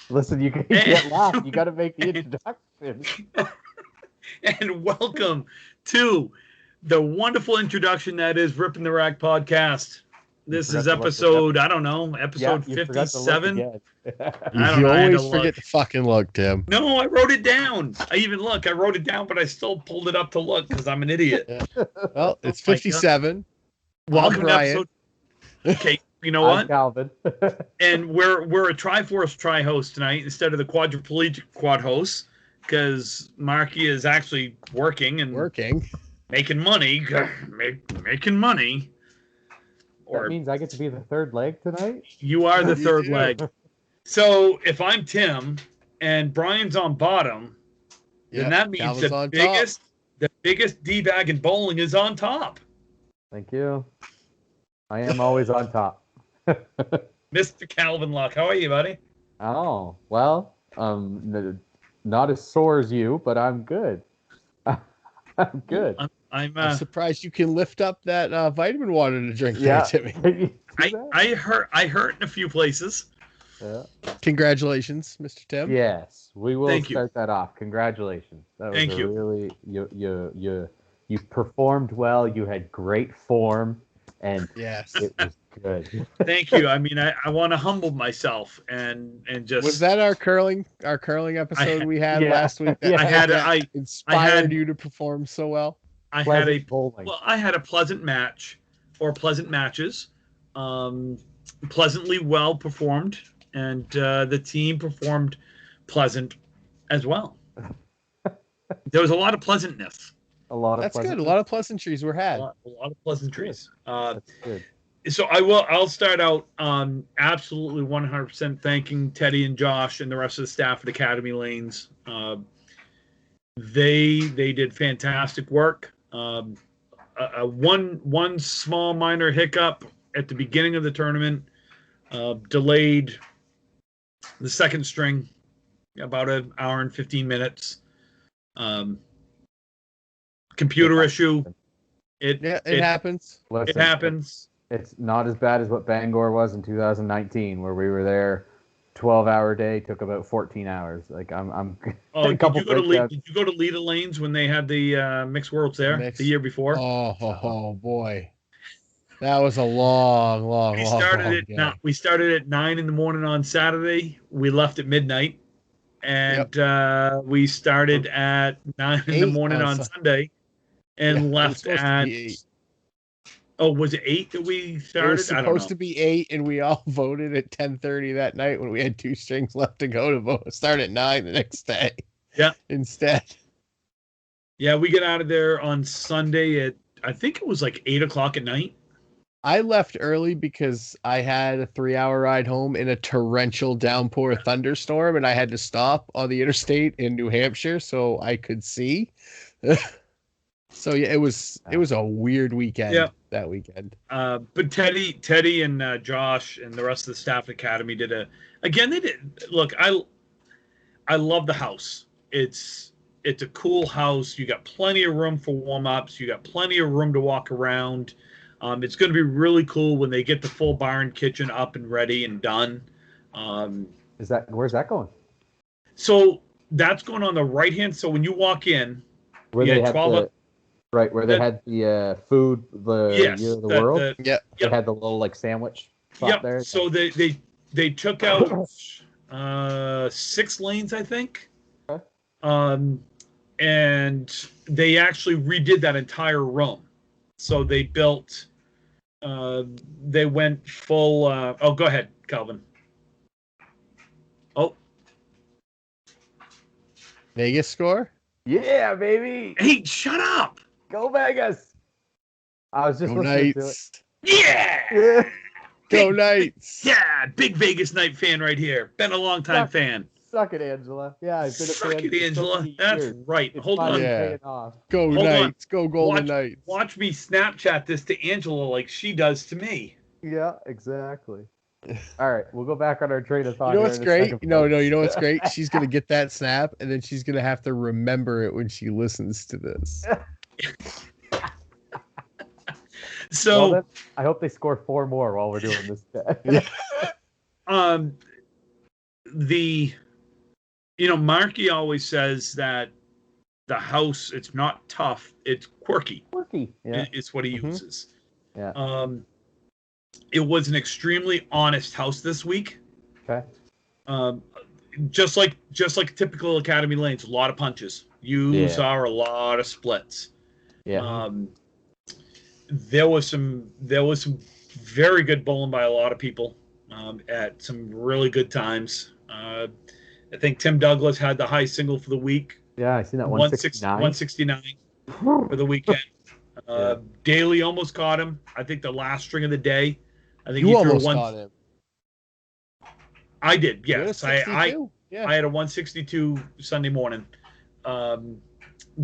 Listen, you can't laugh. You got to make the introduction. And welcome to the wonderful introduction that is Ripping the Rack podcast. This is episode, I don't know, episode 57. I don't know. You always forget to fucking look, Tim. No, I wrote it down. I wrote it down, but I still pulled it up to look because I'm an idiot. Well, it's 57. Welcome to episode. Okay, you know what? Calvin. And we're a Triforce tri-host tonight instead of the quadriplegic quad host because Marky is actually working making money. Making money. That means I get to be the third leg tonight? You are the third leg. So if I'm Tim and Brian's on bottom, then that means the biggest D-bag in bowling is on top. Thank you. I am always on top. Mr. Calvin Luck, how are you, buddy? Oh, well, not as sore as you, but I'm good. I'm good. I'm surprised you can lift up that vitamin water to drink there, Timmy. I hurt in a few places. Yeah. Congratulations, Mr. Tim. Yes, we will start that off. Congratulations. That was Thank you. Really, you performed well. You had great form, and yes, it was good. Thank you. I mean, I want to humble myself and just. Was that our curling episode we had last week? That inspired you to perform so well. I had a pleasant match or pleasant matches, pleasantly well performed, and the team performed pleasant as well. There was a lot of pleasantness. That's good. A lot of pleasantries were had. A lot of pleasantries. That's good. So I'll start out absolutely 100% thanking Teddy and Josh and the rest of the staff at Academy Lanes. They did fantastic work. One small minor hiccup at the beginning of the tournament delayed the second string about an hour and 15 minutes. Computer issue. It happens. Listen, it happens. It's not as bad as what Bangor was in 2019, where we were there. 12-hour day took about 14 hours. Like I'm. Oh, did you go to Leda Lanes when they had the mixed worlds there the year before? Oh boy, that was a long. We started at 9 in the morning on Saturday. We left at midnight, and we started at 9 in the morning on Sunday, and left at. Oh, was it 8 that we started? It was supposed to be 8, and we all voted at 10:30 that night when we had 2 strings left to go to vote. Start at 9 the next day. Yeah. Instead. Yeah, we get out of there on Sunday at, I think it was like 8 o'clock at night. I left early because I had a 3-hour ride home in a torrential downpour thunderstorm, and I had to stop on the interstate in New Hampshire so I could see. So yeah, it was a weird weekend that weekend. But Teddy and Josh and the rest of the staff at Academy did look, I love the house. It's a cool house. You got plenty of room for warm-ups. You got plenty of room to walk around. It's going to be really cool when they get the full bar and kitchen up and ready and done. Where's that going? So that's going on the right hand. So when you walk in, where they had they had the food, year of the world. They had the little sandwich spot there. So they took out 6 lanes, I think. Okay. And they actually redid that entire room. So they built. They went full. Go ahead, Calvin. Oh. Vegas score? Yeah, baby. Hey, shut up. Go Vegas. I was just listening to it. Yeah. Go Knights. Yeah, big Vegas Knight fan right here. Been a long time fan. Suck it, Angela. Yeah, I've been a fan. Suck it, Angela. That's right. Hold on. Yeah. Go Knights. Go Golden Knights. Watch me Snapchat this to Angela like she does to me. Yeah, exactly. All right, we'll go back on our train of thought. You know what's great? No, you know what's great? She's going to get that snap, and then she's going to have to remember it when she listens to this. So well, I hope they score 4 more while we're doing this. Marky always says that the house, it's not tough, it's quirky. Quirky, yeah. It's what he uses. Yeah. It was an extremely honest house this week. Okay. Just like typical Academy lanes, a lot of punches. You saw a lot of splits. Yeah. There was some very good bowling by a lot of people at some really good times. I think Tim Douglas had the high single for the week. Yeah, I seen that 169 for the weekend. Daly almost caught him. I think the last string of the day. I think you almost caught him. I did, yes. I had a 162 Sunday morning.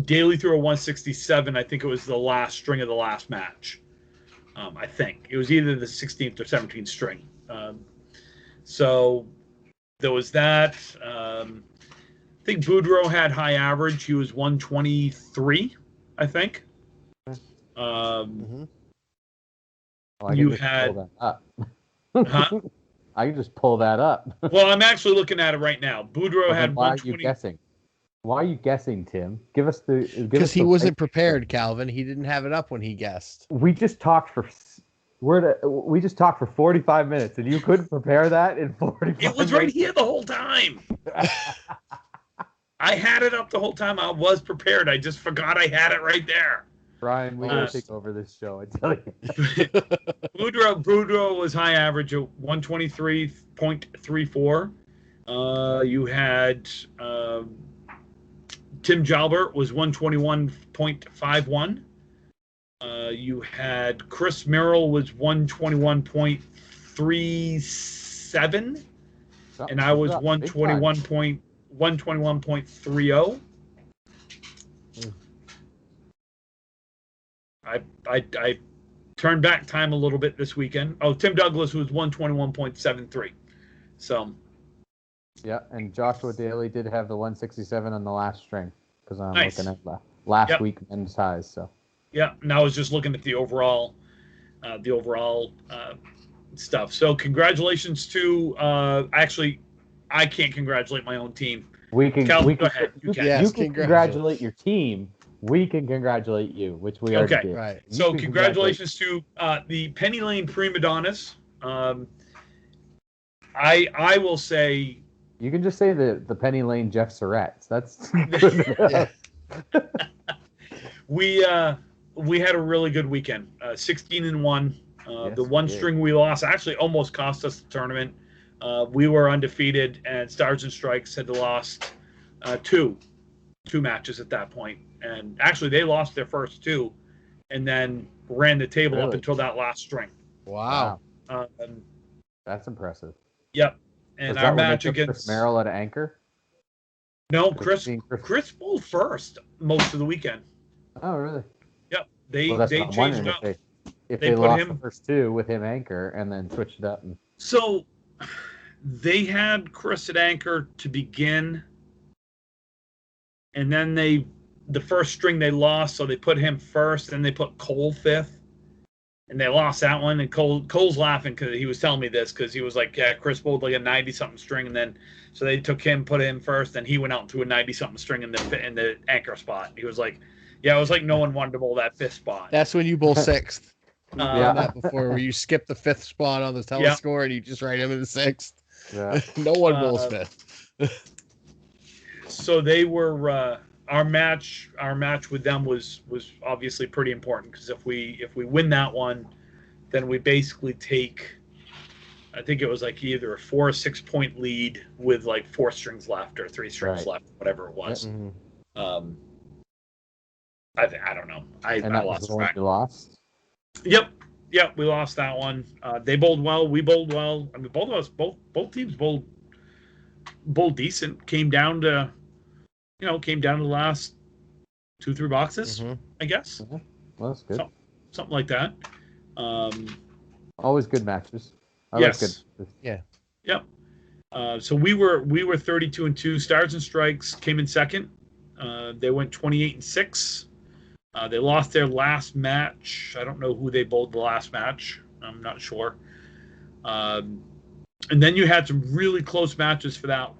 Daly threw a 167. I think it was the last string of the last match. I think it was either the 16th or 17th string. So there was that. I think Boudreaux had high average. He was 123, I think. You had. Huh? I can just pull that up. Well, I'm actually looking at it right now. Boudreaux had 120. Why are you guessing? Why are you guessing, Tim? Because he wasn't prepared, Calvin. He didn't have it up when he guessed. We just talked for 45 minutes, and you couldn't prepare that in 45 minutes? It was right here the whole time. I had it up the whole time. I was prepared. I just forgot I had it right there. Brian, we gotta take over this show, I tell you. Boudreaux was high average at 123.34. You had Tim Jalbert was 121.51. You had Chris Merrill was 121.37, and I was 121.30. I turned back time a little bit this weekend. Oh, Tim Douglas was 121.73. So. Yeah, and Joshua Daly did have the 167 on the last string because I'm nice. looking at last week men's highs. So. Yeah, and I was just looking at the overall stuff. So congratulations to actually, I can't congratulate my own team. We can. Cal, we go can, ahead. You can. You can congratulate your team. We can congratulate you, which we already did. Right. So congratulations to the Penny Lane Prima Donnas. I will say. You can just say the Penny Lane Jeff Surratt. That's good enough. We had a really good weekend. 16-1. The one string we lost actually almost cost us the tournament. We were undefeated, and Stars and Strikes had lost two matches at that point. And actually, they lost their first 2, and then ran the table up until that last string. Wow. That's impressive. Yep. And our match against Chris Merrill at anchor. No, Chris bowled first most of the weekend. Oh, really? Yep. They changed up. If they lost the first 2 with him anchor and then switched it up. So they had Chris at anchor to begin, and then the first string they lost, so they put him first, then they put Cole 5th, and they lost that one. And Cole's laughing because he was telling me this because he was like, yeah, Chris bowled like a 90-something string, and then so they took him, put him first, and he went out to a 90-something string in the anchor spot. He was like, yeah, it was like no one wanted to bowl that 5th spot. That's when you bowl 6th. That before where you skip the 5th spot on the telescore and you just write him in the 6th. Yeah. No one bowls 5th. So they were our match with them was obviously pretty important because if we win that one, then we basically take, I think it was like either a 4 or 6 point lead with like 4 strings left or 3 strings left, whatever it was. Mm-hmm. I don't know. I lost track. You lost? Yep, we lost that one. They bowled well. We bowled well. I mean, both of us, both teams bowled decent. Came down to the last 2-3 boxes, I guess. Mm-hmm. Well, that's good. Something like that. Always good matches. Yes. Like good. Yeah. Yep. So we were 32-2. Stars and Strikes came in second. They went 28-6. They lost their last match. I don't know who they bowled the last match. I'm not sure. And then you had some really close matches for that.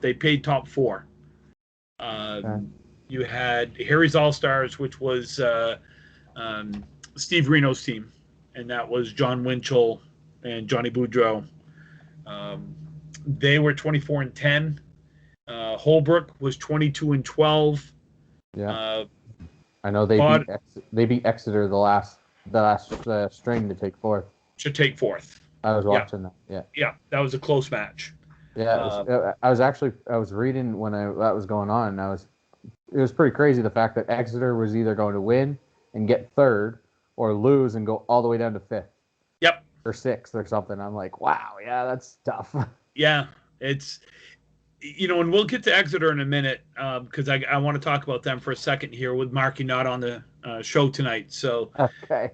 They paid top four. You had Harry's All-Stars, which was Steve Reno's team, and that was John Winchell and Johnny Boudreau. They were 24-10. Holbrook was 22-12. Yeah, I know they beat Exeter the last string to take fourth. To take fourth. I was watching that. Yeah. Yeah, that was a close match. Yeah, I was reading when that was going on, and it was pretty crazy the fact that Exeter was either going to win and get third or lose and go all the way down to fifth. Yep. Or sixth or something. I'm like, wow, yeah, that's tough. Yeah, it's, and we'll get to Exeter in a minute because I want to talk about them for a second here with Marky not on the show tonight. So, okay.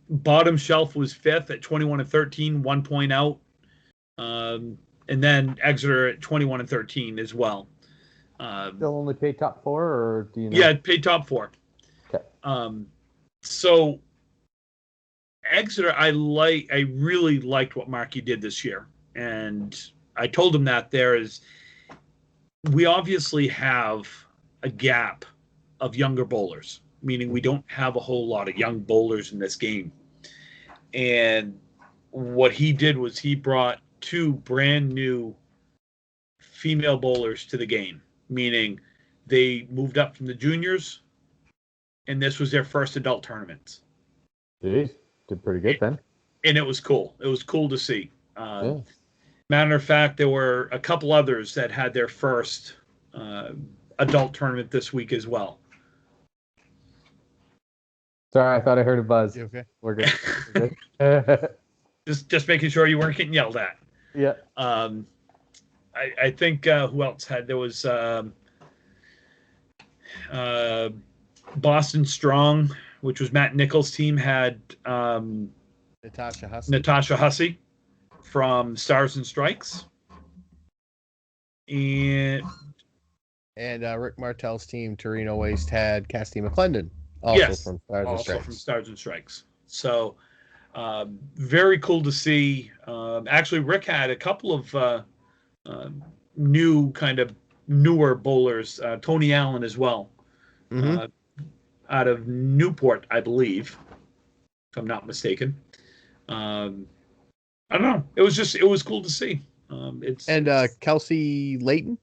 Bottom shelf was fifth at 21-13, 1 point out. And then Exeter at 21-13 as well. Still only paid top four, or do you know? Yeah, paid top four. Okay. So Exeter, I really liked what Marky did this year, and I told him that we obviously have a gap of younger bowlers, meaning we don't have a whole lot of young bowlers in this game. And what he did was he brought 2 brand new female bowlers to the game, meaning they moved up from the juniors, and this was their first adult tournament. Jeez, did pretty good then. And it was cool. It was cool to see. Matter of fact, there were a couple others that had their first adult tournament this week as well. Sorry, I thought I heard a buzz. You okay? We're good. We're good. Just making sure you weren't getting yelled at. Yeah. I think who else had? There was Boston Strong, which was Matt Nichols' team, had Natasha Hussey from Stars and Strikes, and Rick Martell's team, Torino Waste, had Cassidy McClendon, also from Stars and Strikes. So very cool to see. Actually, Rick had a couple of newer bowlers, Tony Allen as well, out of Newport, I believe, if I'm not mistaken. I don't know. It was cool to see. Kelsey Layton,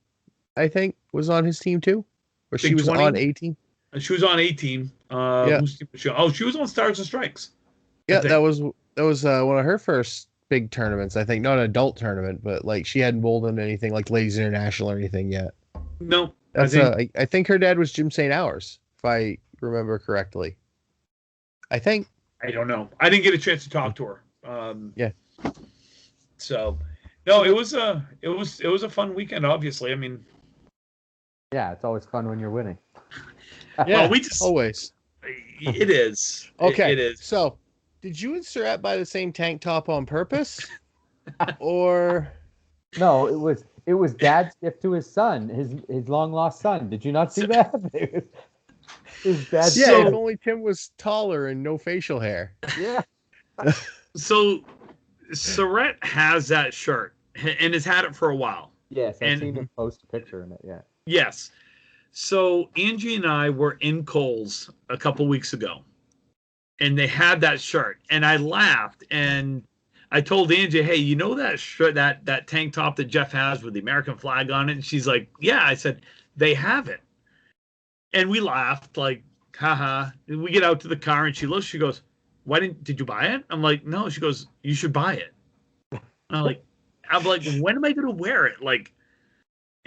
I think, was on his team too, or she was 20, on 18. She was on 18. Whose team was she? Oh, she was on Stars and Strikes. Yeah, that was one of her first big tournaments. I think not an adult tournament, but like she hadn't bowled in anything like Ladies International or anything yet. No, I think her dad was Jim St. Hours, if I remember correctly. I think. I don't know. I didn't get a chance to talk to her. Yeah. So, no, it was a fun weekend. Obviously, I mean. Yeah, it's always fun when you're winning. Yeah, always. It is. Okay. It is. So, did you and Surratt buy the same tank top on purpose, or? No, it was Dad's gift to his son, his long lost son. Did you not see that? His dad's if only Tim was taller and no facial hair. Yeah. So, Surratt has that shirt and has had it for a while. Yes, I've seen him post a picture in it. Yeah. Yes. So Angie and I were in Kohl's a couple weeks ago, and they had that shirt, and I laughed, and I told Angie, "Hey, you know that shirt, that tank top that Jeff has with the American flag on it?" And she's like, "Yeah." I said, "They have it," and we laughed like, "Haha." And we get out to the car, and she looks, she goes, did you buy it? I'm like, "No." She goes, "You should buy it." I'm like, when am I going to wear it? Like,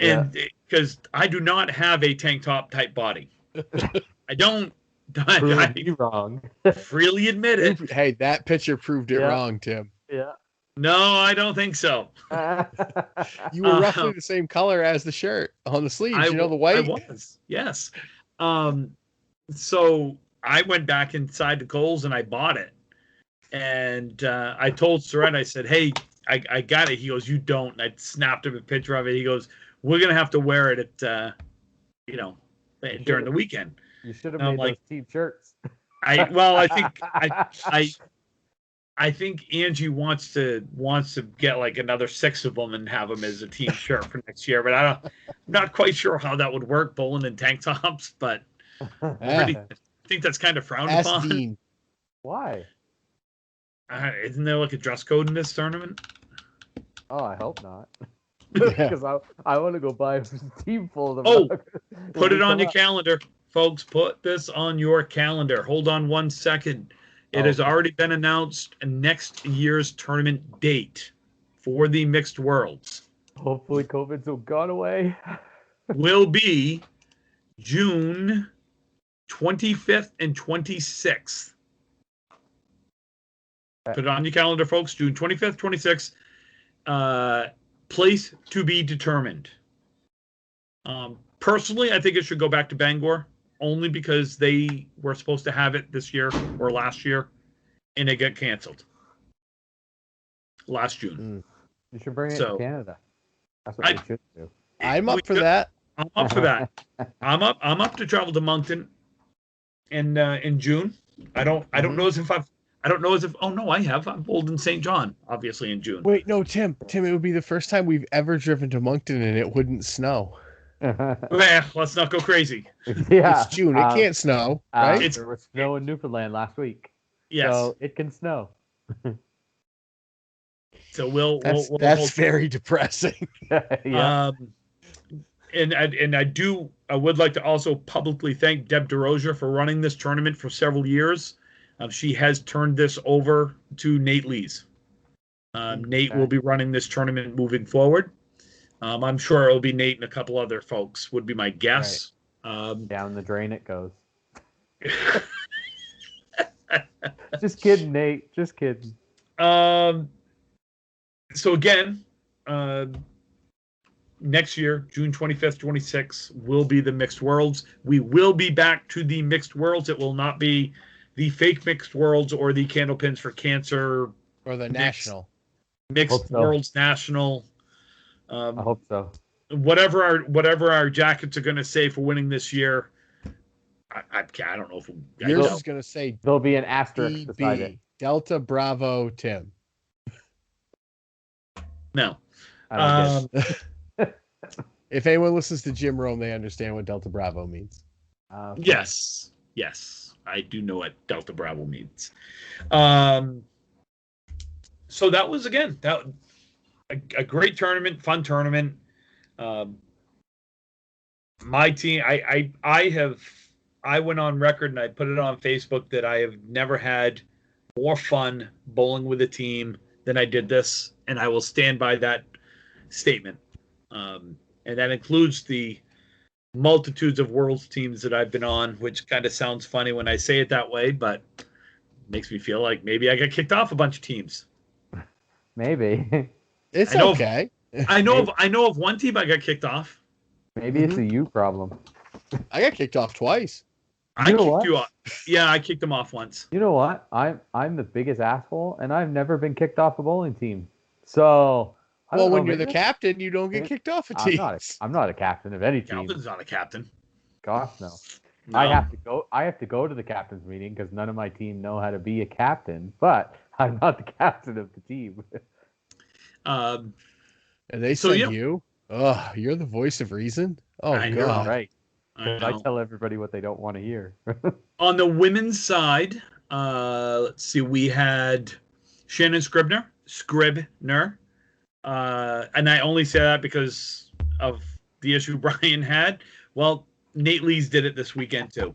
and because I do not have a tank top type body. I don't. You're wrong. Freely admit it. Hey, that picture proved it wrong, Tim. Yeah. No, I don't think so. You were roughly the same color as the shirt on the sleeves. The white? I was, yes. So I went back inside the Kohl's and I bought it. And I told Surratt, I said, "Hey, I got it." He goes, "You don't." And I snapped him a picture of it. He goes, "We're going to have to wear it at, during the weekend." You should have I'm made like- those team shirts. I think Angie wants to get like another 6 of them and have them as a team shirt for next year. But I'm not quite sure how that would work, bowling in tank tops. But I think that's kind of frowned Ask upon. Dean. Why? Isn't there like a dress code in this tournament? Oh, I hope not. Yeah. Because I want to go buy a team full of them. Oh, when Put we it on come your up. calendar, folks. Put this on your calendar. Hold on 1 second. It Oh. has already been announced next year's tournament date for the Mixed Worlds Hopefully, COVID's gone away. will be June 25th and 26th. Put it on your calendar, folks. June 25th, 26th. Place to be determined. Personally, I think it should go back to Bangor, only because they were supposed to have it this year or last year, and it got canceled last June. You should bring it So- to Canada. That's what I- we should do. I'm up We for could- that. I'm up for that. I'm up to travel to Moncton in June. I don't know as if oh no, I have. I'm bowled in St. John, obviously in June. Wait, no, Tim, it would be the first time we've ever driven to Moncton and it wouldn't snow. Let's not go crazy. Yeah. It's June. It can't snow, right? It's- There was snow in Newfoundland last week. Yes. So it can snow. So we'll That's hold- very depressing. Yeah. And I would like to also publicly thank Deb DeRozier for running this tournament for several years. She has turned this over to Nate Lees. Nate will be running this tournament moving forward. I'm sure it'll be Nate and a couple other folks would be my guess. Down the drain it goes. Just kidding, Nate. Just kidding. So again, next year, June 25th, 26th, will be the Mixed Worlds. We will be back to the Mixed Worlds. It will not be the fake Mixed Worlds or the Candlepins for Cancer Or the national. Mixed Hope so. Worlds National. I hope so. Whatever our jackets are going to say for winning this year, I don't know if I Yours don't. is going to say There'll be an asterisk beside it. DB. Delta Bravo Tim. No. I don't get it. If anyone listens to Jim Rome, they understand what Delta Bravo means. Okay. Yes, I do know what Delta Bravo means. So that was again a great tournament, fun tournament. My team, I went on record and I put it on Facebook that I have never had more fun bowling with a team than I did this, and I will stand by that statement. And that includes the multitudes of world's teams that I've been on, which kind of sounds funny when I say it that way, but makes me feel like maybe I got kicked off a bunch of teams. Maybe. It's I know- okay. I know of one team I got kicked off. Maybe it's a you problem. I got kicked off twice. I You know kicked what? you off. Yeah, I kicked them off once. You know what? I'm the biggest asshole, and I've never been kicked off a bowling team. So, I Well, don't when know, you're the maybe- captain, you don't get kicked off a I'm team. not a captain of any team. Calvin's not a captain. Gosh, no. No. I have to go to the captain's meeting because none of my team know how to be a captain. But I'm not the captain of the team. Um, And they So, said yeah. you. Oh, you're the voice of reason. Oh I know. God. Right? I 'Cause I know. tell everybody what they don't want to hear. On the women's side, let's see, we had Shannon Scribner, and I only say that because of the issue Brian had. Well, Nate Lees did it this weekend too.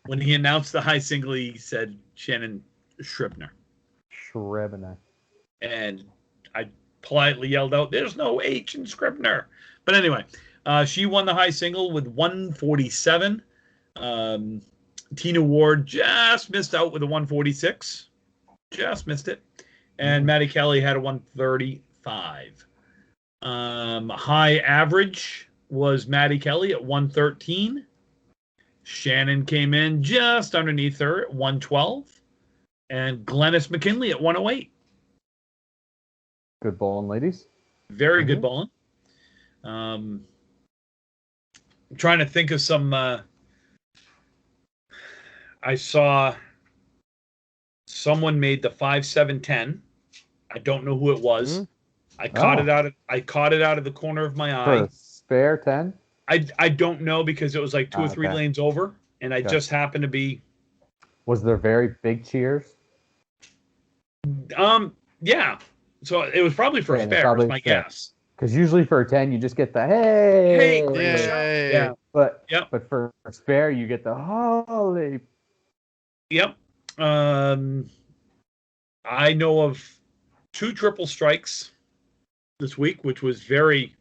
When he announced the high single, he said Shannon Scribner, Shrebna. and I politely yelled out, "There's no H in Scribner." But anyway, she won the high single with 147. Tina Ward just missed out with a 146. Just missed it. And Maddie Kelly had a 135. High average was Maddie Kelly at 113. Shannon came in just underneath her at 112. And Glennis McKinley at 108. Good bowling, ladies. Very good bowling. I'm trying to think of some I saw someone made the 5-7-10. I don't know who it was. I caught it out of the corner of my For eye. a spare 10? I don't know because it was like two or three okay. lanes over, and I Okay. just happened to be. Was there very big cheers? Yeah. So it was probably for a Okay, spare, probably is my spare. guess. Because usually for a 10, you just get the hey. Hey, great Yay. shot. Yeah. But Yep. but for a spare, you get the holy. Yep. I know of 2 triple strikes this week, which was very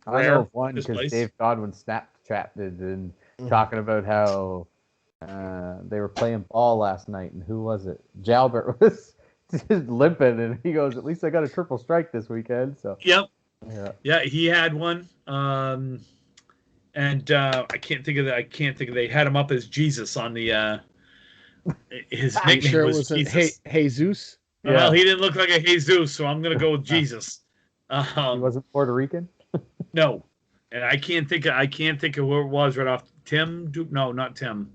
I rare know of one this because place. Dave Godwin Snapchatted and talking about how they were playing ball last night, and who was it? Jalbert was just limping, and he goes, "At least I got a triple strike this weekend." So Yep. yeah, Yeah, he had one. And I can't think of that. They had him up as Jesus on the his You nickname sure it was wasn't Jesus. Jesus? Well, he didn't look like a Jesus, so I'm gonna go with Jesus. he wasn't Puerto Rican. No, and I can't think of who it was right off. Tim? No, not Tim.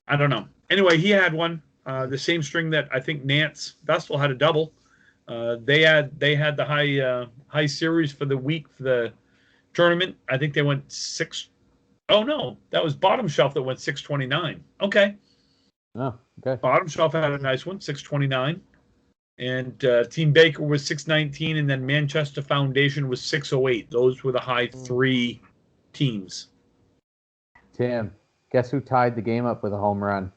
I don't know. Anyway, he had one. The same string that I think Nance Vestal had a double. They had the high series for the week for the tournament. I think they went 6. Oh no, that was Bottom Shelf that went 629. Okay, Oh, okay. Bottom Shelf had a nice one, 629. And Team Baker was 619, and then Manchester Foundation was 608. Those were the high 3 teams. Tim, guess who tied the game up with a home run?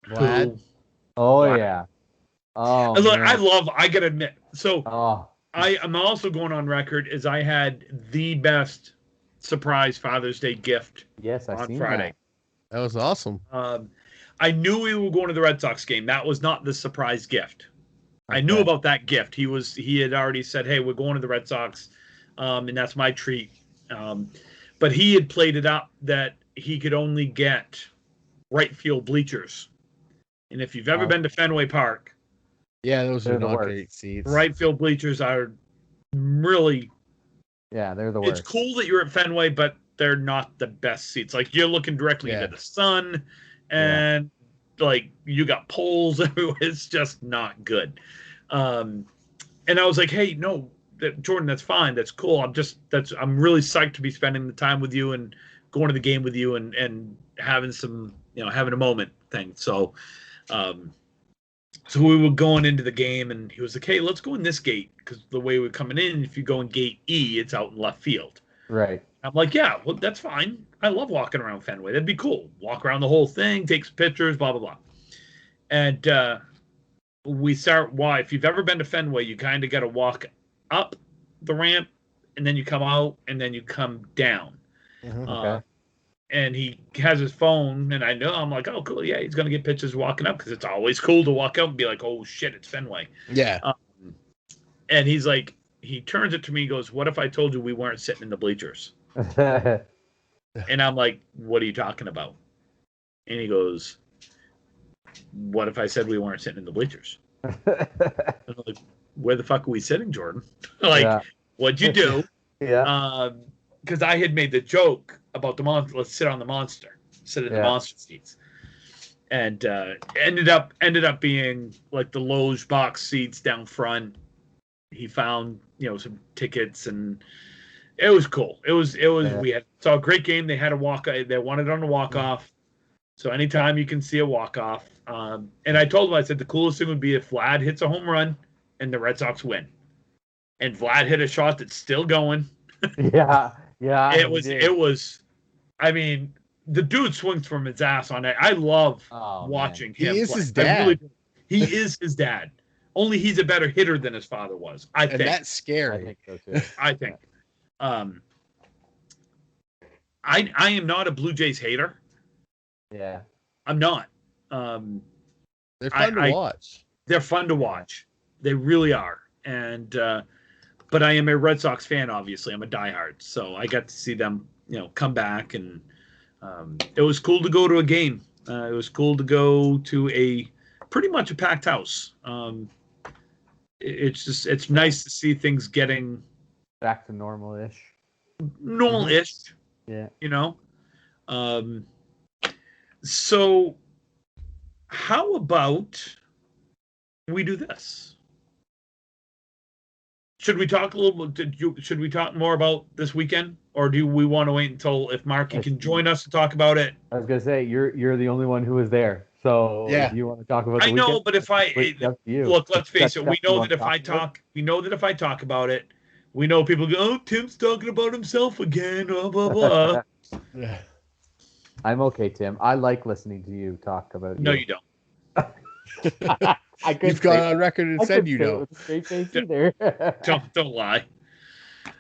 Vlad. Oh Vlad. yeah. Oh, Look, man. I gotta admit. So Oh, I am also going on record as I had the best surprise Father's Day gift yes, I on seen Friday. That was awesome. I knew we were going to the Red Sox game. That was not the surprise gift. I knew Okay. about that gift. He had already said, "Hey, we're going to the Red Sox," and that's my treat. But he had played it up that he could only get right field bleachers. And if you've ever been to Fenway Park, Yeah, those They're are the not worst. great seats. right field bleachers are really. Yeah, they're the worst. It's cool that you're at Fenway, but they're not the best seats. Like you're looking directly into the sun, and like you got poles everywhere. It's just not good. And I was like, hey, no, Jordan, that's fine. That's cool. I'm really psyched to be spending the time with you and going to the game with you and having some, having a moment thing. So, so we were going into the game, and he was like, hey, let's go in this gate, because the way we're coming in, if you go in gate E, it's out in left field. Right. I'm like, yeah, well, that's fine. I love walking around Fenway. That'd be cool. Walk around the whole thing, take some pictures, blah, blah, blah. And we start, if you've ever been to Fenway, you kind of got to walk up the ramp, and then you come out, and then you come down. Okay. And he has his phone, and I'm like, oh, cool. Yeah, he's going to get pictures walking up, because it's always cool to walk up and be like, oh, shit, it's Fenway. Yeah. And he's like, he turns it to me and goes, what if I told you we weren't sitting in the bleachers? And I'm like, what are you talking about? And he goes, what if I said we weren't sitting in the bleachers? And I'm like, where the fuck are we sitting, Jordan? What'd you do? Yeah. Because I had made the joke about the monster. Let's sit on the monster. Sit in the monster seats. And ended up being like the loge box seats down front. He found some tickets, and it was cool. It was we saw a great game. They had a walk. They wanted on a walk off. So anytime you can see a walk off, and I told him, I said the coolest thing would be if Vlad hits a home run and the Red Sox win. And Vlad hit a shot that's still going. Yeah. It was. I mean, the dude swings from his ass on it. I love watching him. He is play. his dad. He is his dad. Only he's a better hitter than his father was. I think. And that's scary. I think so too. I think. I am not a Blue Jays hater. Yeah. I'm not. They're fun to watch. They're fun to watch. They really are. And but I am a Red Sox fan. Obviously, I'm a diehard, so I got to see them, come back, and it was cool to go to a game. It was cool to go to pretty much a packed house. It's nice to see things getting back to normal-ish. Normal-ish. Yeah. So, how about we do this? Should we talk a little bit? Should we talk more about this weekend, or do we want to wait until if Marky can join us to talk about it? I was gonna say you're the only one who was there, so Yeah. if you want to talk about the I know, weekend, but if I it's up to you. look, let's If you got face it. We stuff you know want that to if I about, talk, we know that if I talk about it, we know people go, "Oh, Tim's talking about himself again." Blah blah blah. Yeah. I'm okay, Tim. I like listening to you talk about No, you. you don't. I couldn't You've gone say- on record and I said couldn't you say it don't. with a straight face either. Don't lie.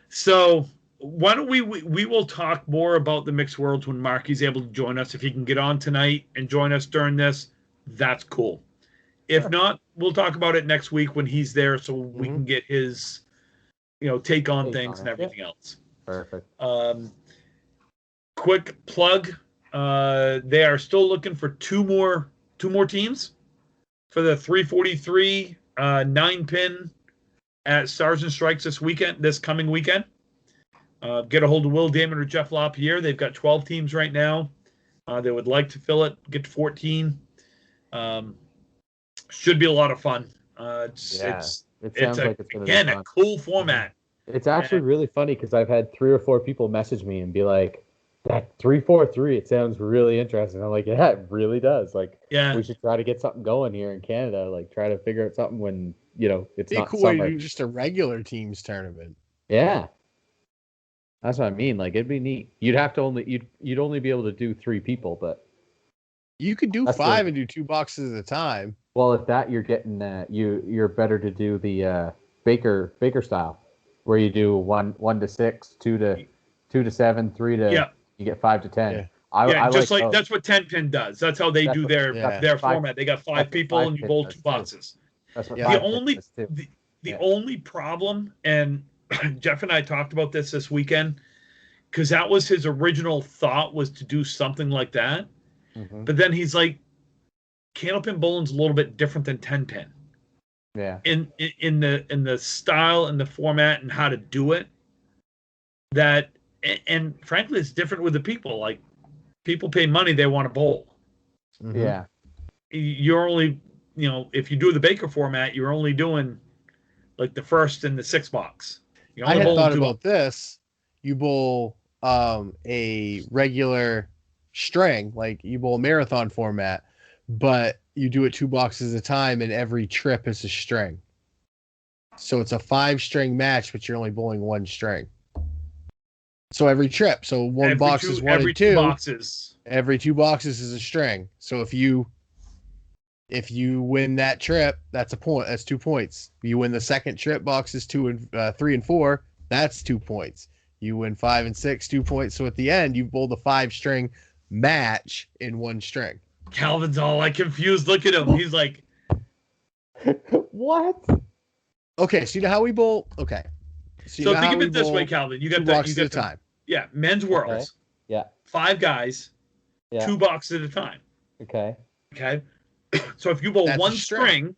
So why don't we will talk more about the mixed worlds when Marky's able to join us. If he can get on tonight and join us during this, that's cool. If not, we'll talk about it next week when he's there, so we can get his, take on things and everything else. Perfect. Quick plug: they are still looking for two more teams for the 343 9-pin at Stars and Strikes this coming weekend. Get a hold of Will Damon or Jeff LaPierre. They've got 12 teams right now. They would like to fill it, get to 14. Should be a lot of fun. It sounds like it's going to be fun. A cool format. It's actually really funny because I've had 3 or 4 people message me and be like, that 343, it sounds really interesting. I'm like, yeah, it really does. Like, we should try to get something going here in Canada. Like, try to figure out something when, it's not cool summer. way to do just a regular teams tournament. Yeah. That's what I mean. Like, it'd be neat. You'd only be able to do 3 people, but you could do 5 and do 2 boxes at a time. Well, if that you're getting you're better to do the Baker style, where you do 1 to 6, 2 to 7, 3 to you get 5 to 10. Yeah. I just like that's what 10-pin does. That's how they do their format. They got 5 people and you bowl 2 boxes. That's what the only problem, and Jeff and I talked about this weekend, because that was his original thought, was to do something like that. Mm-hmm. But then he's like, Candlepin bowling's a little bit different than 10-pin. Yeah. In the style and the format and how to do it. That, and frankly, it's different with the people. Like, people pay money, they want to bowl. Mm-hmm. Yeah. You're only, if you do the Baker format, you're only doing like the first and the 6 box. I had thought about this. You bowl a regular string, like you bowl a marathon format, but you do it 2 boxes at a time, and every trip is a string. So it's a 5-string match, but you're only bowling 1 string. So every trip, so one box is 1 and 2. Boxes. Every 2 boxes is a string. So if you win that trip, that's a point. That's 2 points. You win the second trip, boxes 2 and 3 and 4. That's 2 points. You win 5 and 6, 2 points. So at the end, you bowl the 5-string match in 1 string. Calvin's all like confused. Look at him. He's like, what? Okay, so you know how we bowl? Okay. So think of it this way, Calvin. You got 2 boxes at a time. Yeah, men's worlds. Okay. Yeah. 5 guys, 2 boxes at a time. Okay. Okay. So if you bowl That's 1 a string,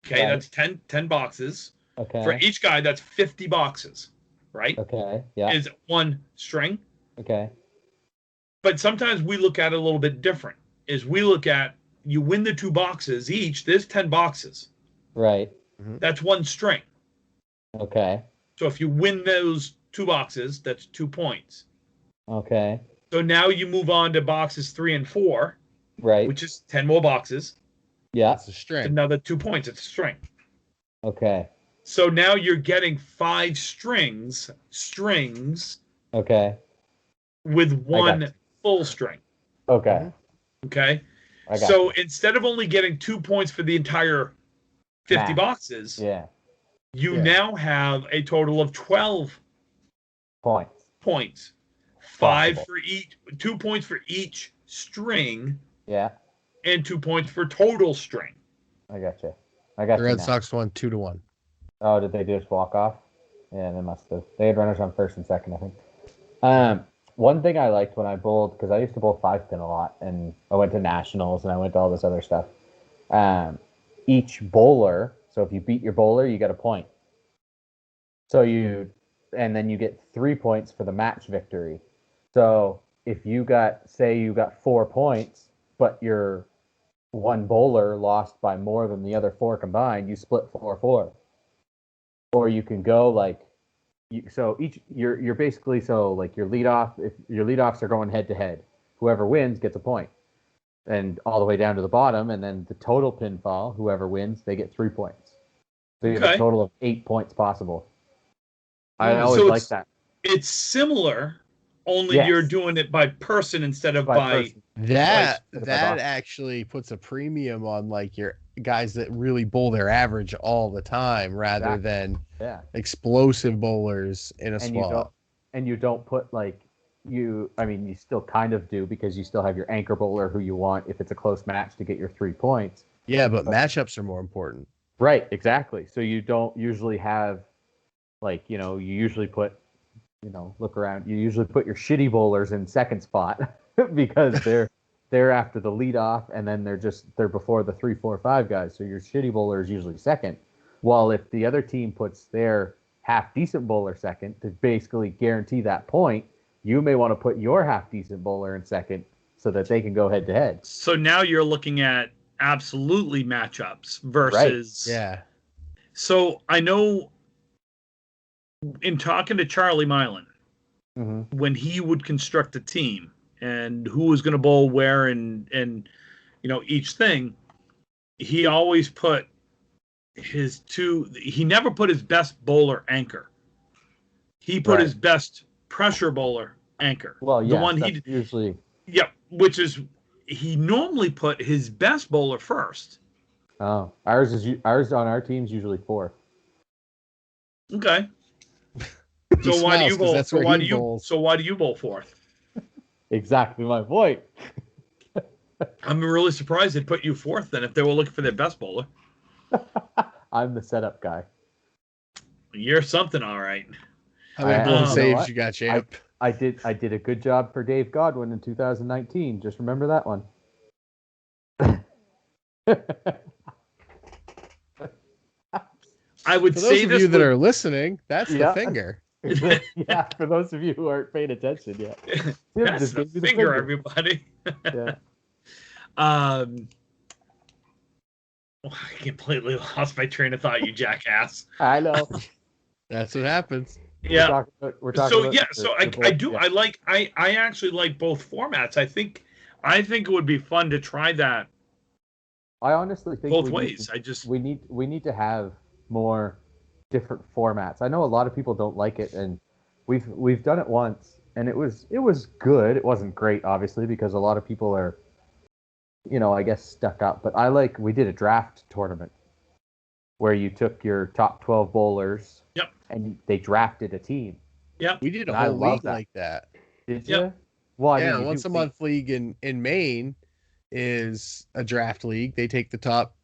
okay, Right. that's 10 boxes. Okay. For each guy, that's 50 boxes, right? Okay. Yeah. Is 1 string. Okay. But sometimes we look at it a little bit different. Is we look at, you win the 2 boxes each, there's 10 boxes. Right. That's 1 string. Okay. So if you win those 2 boxes, that's 2 points. Okay. So now you move on to boxes 3 and 4, Right. which is 10 more boxes. Yeah. That's a string. Another 2 points. It's a string. Okay. So now you're getting 5 strings Okay. with I got 1 you. full string. Okay. Okay. I got So you. instead of only getting 2 points for the entire 50 Match. boxes, Yeah. you Yeah. now have a total of 12 Points. points. 5 Possible. for each, 2 points for each string, Yeah. and 2 points for total string. I got you. I got The you. Red now. Sox won 2-1. Oh, did they just walk off? Yeah, they must have. They had runners on first and second, I think. One thing I liked when I bowled, because I used to bowl 5-pin a lot, and I went to nationals and I went to all this other stuff. Each bowler, so if you beat your bowler, you get a point. And then you get 3 points for the match victory. So if you got 4 points, but your one bowler lost by more than the other 4 combined, you split 4-4. Or you can go like, you're basically, so like your leadoff, if your leadoffs are going head to head, whoever wins gets a point, and all the way down to the bottom, and then the total pinfall, whoever wins, they get 3 points. So you have a total of 8 points possible. I always like that. It's similar, only Yes. you're doing it by person instead of by person. That Right. actually puts a premium on like your guys that really bowl their average all the time, rather than Yeah. explosive bowlers in a spot. And you don't put like you still kind of do, because you still have your anchor bowler who you want if it's a close match to get your 3 points. Yeah, but matchups are more important. Right, exactly. So you don't usually have, like, you usually put, look around. You usually put your shitty bowlers in second spot because they're after the leadoff, and then they're before the 3, 4, 5 guys. So your shitty bowler is usually second. While if the other team puts their half decent bowler second to basically guarantee that point, you may want to put your half decent bowler in second so that they can go head to head. So now you're looking at absolutely matchups versus. Right. Yeah. So I know in talking to Charlie Milan, when he would construct a team and who was going to bowl where and each thing, he always put he never put his best bowler anchor. He put his best pressure bowler anchor. Well, yeah, the one he usually. Yep, which is he normally put his best bowler first. Oh, ours on our team's usually 4th. Okay. So why do you bowl? So why do you bowl 4th? Exactly my point. I'm really surprised they'd put you 4th then if they were looking for their best bowler. I'm the setup guy. You're something, all right. How many bowling you know saves what? you got, champ? I did a good job for Dave Godwin in 2019. Just remember that one. I would For say those of this you that are listening, that's Yeah. the finger. Yeah, for those of you who aren't paying attention yet. That's Just the gave me the finger, everybody. Yeah. I completely lost my train of thought, you jackass. I know. That's what happens. Yeah. We're talking about I actually like both formats. I think it would be fun to try that I honestly think both ways. we need to have more different formats. I know a lot of people don't like it, and we've done it once, and it was good. It wasn't great, obviously, because a lot of people are, I guess, stuck up. But we did a draft tournament where you took your top 12 bowlers. Yep. And they drafted a team. Yep. We did a I whole love league that. like that. Did Yep. you? Well, Yeah, once a month league in Maine is a draft league. They take the top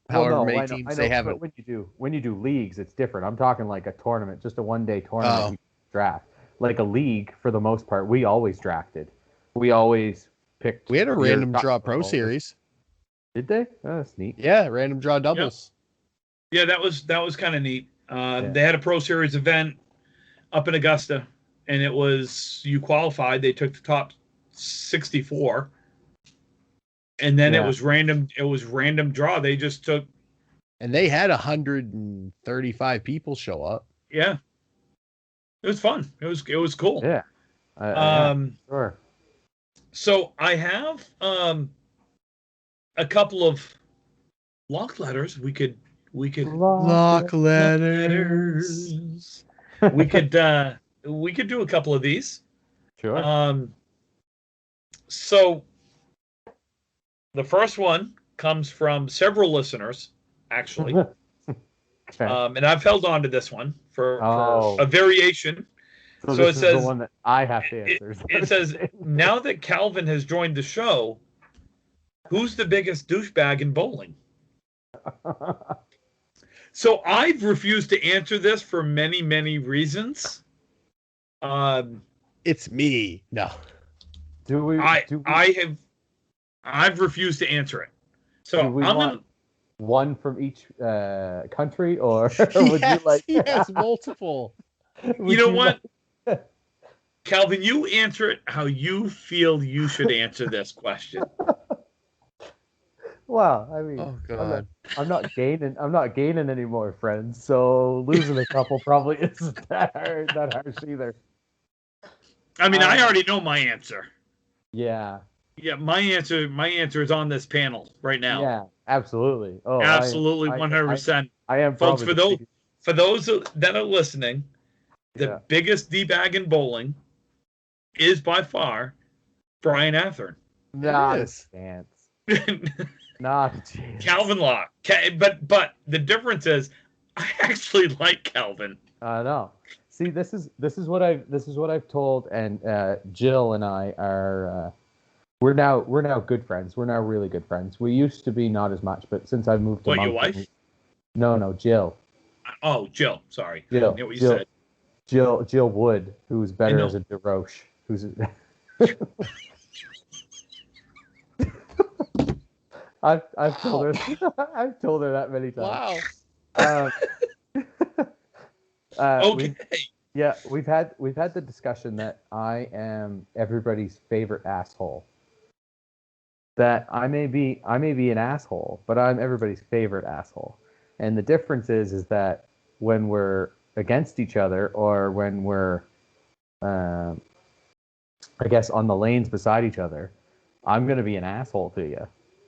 however many teams they have. But when you do leagues, it's different. I'm talking like a tournament, just a one-day tournament. You draft. Like a league, for the most part, we always drafted. We always picked. We had a your random top draw pro 12. series. Did they? Oh, that's neat. Yeah, random draw doubles. Yeah, that was kind of neat. They had a Pro Series event up in Augusta, and it was you qualified. They took the top 64, and then it was random. It was random draw. They just took, and they had 135 people show up. Yeah, it was fun. It was cool. Yeah. Sure. So I have a couple of lock letters we could Lock letters. we could do a couple of these. Sure. So the first one comes from several listeners, actually. Okay. And I've held on to this one for a variation. So it this says is the one that I have to answer. It says, now that Calvin has joined the show, who's the biggest douchebag in bowling? So I've refused to answer this for many, many reasons. It's me. No. I've refused to answer it. So I'm want one from each country, or Yes, would you like? he has multiple. You know what? Calvin, you answer it how you feel you should answer this question. Well, I mean, Oh I'm not, God. I'm not gaining. I'm not gaining any more friends. So losing a couple probably isn't that harsh either. I mean, I Um, already know my answer. Yeah. Yeah, my answer is on this panel right now. Yeah. Absolutely. Oh, Absolutely, I, I, I, 100%. I am Folks, probably for the those biggest. for those that are listening, the Yeah. biggest D-bag in bowling is by far Brian Athern. Not a is. chance. Not a chance. Calvin Locke. But the difference is I actually like Calvin. I know. See, this is what I've told, and Jill and I are we're now good friends. We're now really good friends. We used to be not as much, but since I've moved to What, your Moncton, wife? no, Jill, Oh, Jill. Sorry. I Jill, didn't hear what you Jill, said. Jill Wood, who's better know. as a DeRoche, who's. I've told her I've told her that many times. Wow. Okay. We've had the discussion that I am everybody's favorite asshole. That I may be an asshole, but I'm everybody's favorite asshole. And the difference is that when we're against each other, or when we're, I guess, on the lanes beside each other, I'm gonna be an asshole to you.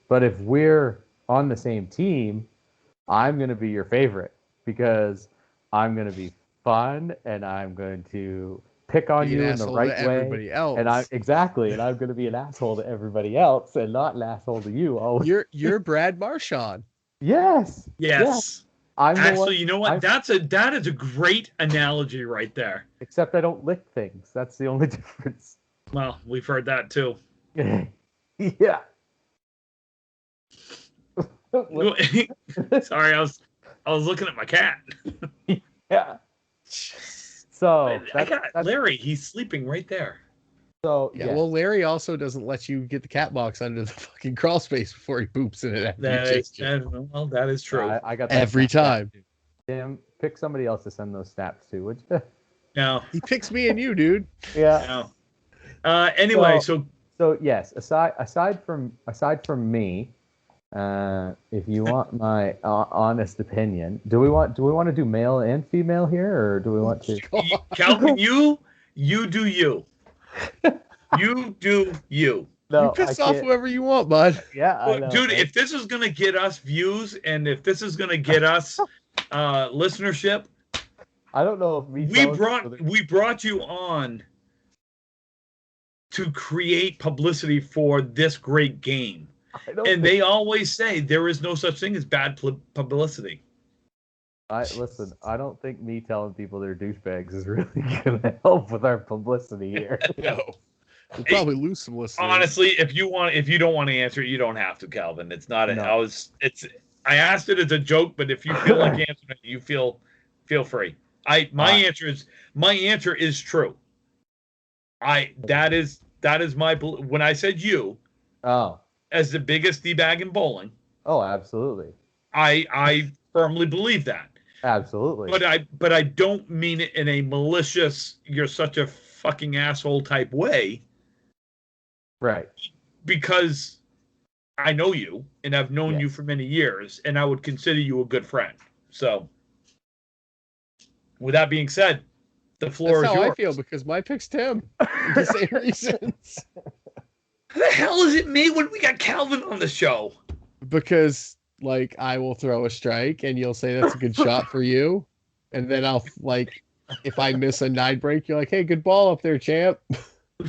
But if we're on the same team, I'm gonna be your favorite because I'm gonna be fun and I'm going to pick on Be an you in the asshole right to way. everybody else. And I'm going to be an asshole to everybody else and not an asshole to you. Always. You're Brad Marchand. Yes. Yes. I'm the one, Actually, you know what? That is a great analogy right there. except I don't lick things. That's the only difference. Well, we've heard that too. Yeah. Sorry, I was looking at my cat. Yeah. So I got Larry. He's sleeping right there. So Yeah, well, Larry also doesn't let you get the cat box under the fucking crawl space before he poops in it. After That is true. I got that every time. Tim, pick somebody else to send those snaps to, would you? No. He picks me and you, dude. Yeah. No. Anyway, so yes, aside from me, if you want my honest opinion, do we want to do male and female here, or do we want to? Calvin, you do you. You do you. No, You piss off whoever you want, bud. Yeah, I know, dude. man. If this is gonna get us views, and if this is gonna get us listenership, I don't know if we brought you on to create publicity for this great game. And they always say there is no such thing as bad publicity. Listen, I don't think me telling people they're douchebags is really going to help with our publicity here. No. We'll probably lose some listeners. Honestly, if you don't want to answer it, you don't have to, Calvin. It's not I asked it as a joke, but if you feel like answering it, you feel free. My answer is true. That is my, when I said you as the biggest D-bag in bowling. Oh, absolutely. I firmly believe that. Absolutely. But I don't mean it in a malicious, you're such a fucking asshole type way. Right. Because I know you and I've known you for many years, and I would consider you a good friend. So with that being said, the floor is yours. That's how I feel, because my pick's Tim. For the same reasons. How the hell is it me when we got Calvin on the show? Because, like, I will throw a strike and you'll say that's a good shot for you. And then I'll, like, if I miss a 9 break, you're like, hey, good ball up there, champ.